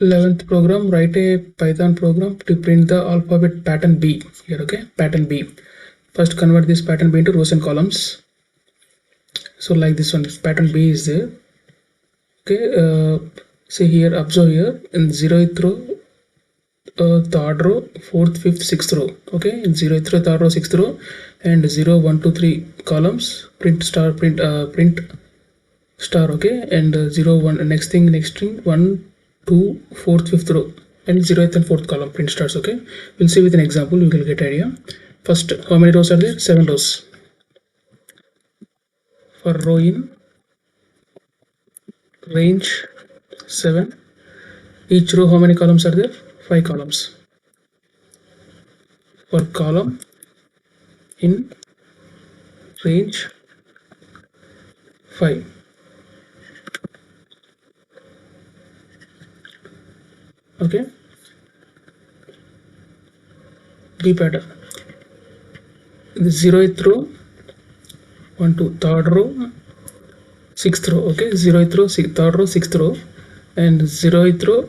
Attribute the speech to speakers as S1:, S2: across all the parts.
S1: 11th program, write a Python program to print the alphabet pattern B here. Okay, pattern B. First convert this pattern B into rows and columns. So like this one, pattern B is there. Okay, see here, observe here in 0th row, 3rd row, 4th, 5th, 6th row. Okay, in 0th row, 3rd row, 6th row, and 0, 1, 2, 3 columns, print star, print star. Okay, and 0, 1, next thing 1, 2, 4th, 5th row, and 0th and 4th column, print stars. Okay, we'll see with an example, we will get idea. First, how many rows are there? 7 rows. For row in range 7, each row how many columns are there? 5 columns. For column in range 5. Okay, B pattern. The 0th row, 1, 2, 3rd row, 6th row. Okay, 0th row, 3rd row, 6th row, and 0th row,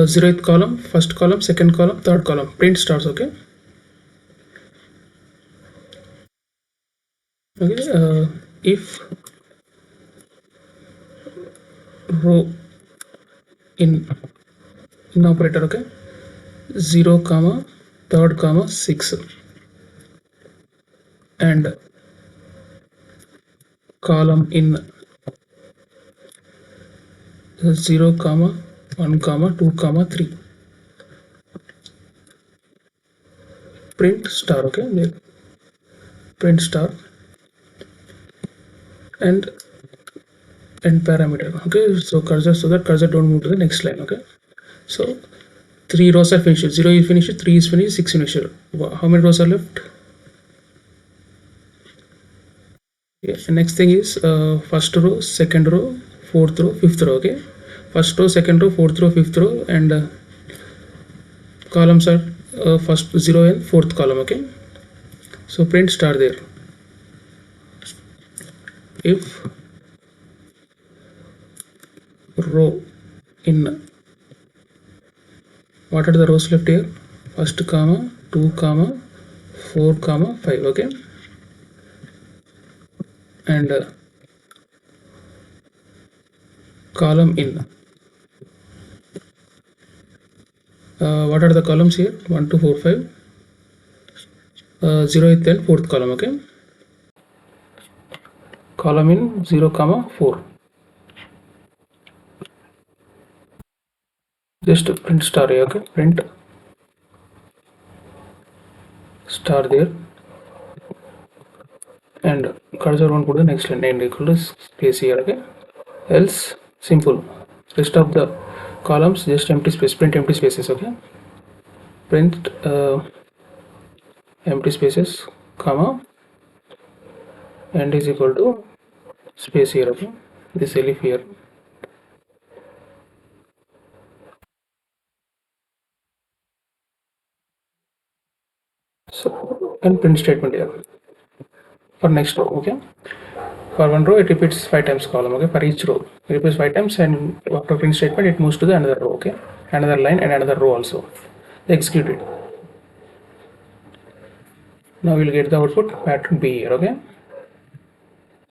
S1: 0th column, 1st column, 2nd column, 3rd column, print stars. Okay, okay, if row in operator, okay, 0 comma 3rd comma 6, and column in 0 comma 1 comma 2 comma 3, print star. Okay, print star and parameter. Okay, so cursor, so that cursor don't move to the next line. Okay, so 3 rows are finished. 0 is finished, 3 is finished, 6 finished. How many rows are left? Yes, the next thing is first row, second row, 4th row, 5th row. Okay, first row, second row, 4th row, 5th row, and columns are first 0 and 4th column. Okay, so print star there. If row in, what are the rows left here? 1st comma 2 comma 4 comma 5. Okay, and column in, what are the columns here? 1, 2, 4, 5, 0th and 4th column. Okay, column in 0 comma 4, just print star here. Okay, print star there, and cursor won't put the next line, and equal to space here. Okay, else simple, rest of the columns just empty space, print empty spaces. Okay, print empty spaces comma and is equal to space here. Okay, this elif here. So, and print statement here for next row. Okay, for one row it repeats 5 times column. Okay, for each row it repeats 5 times, and after print statement it moves to the another row. Okay, another line and another row also. Execute it. Now we'll get the output pattern B here. Okay.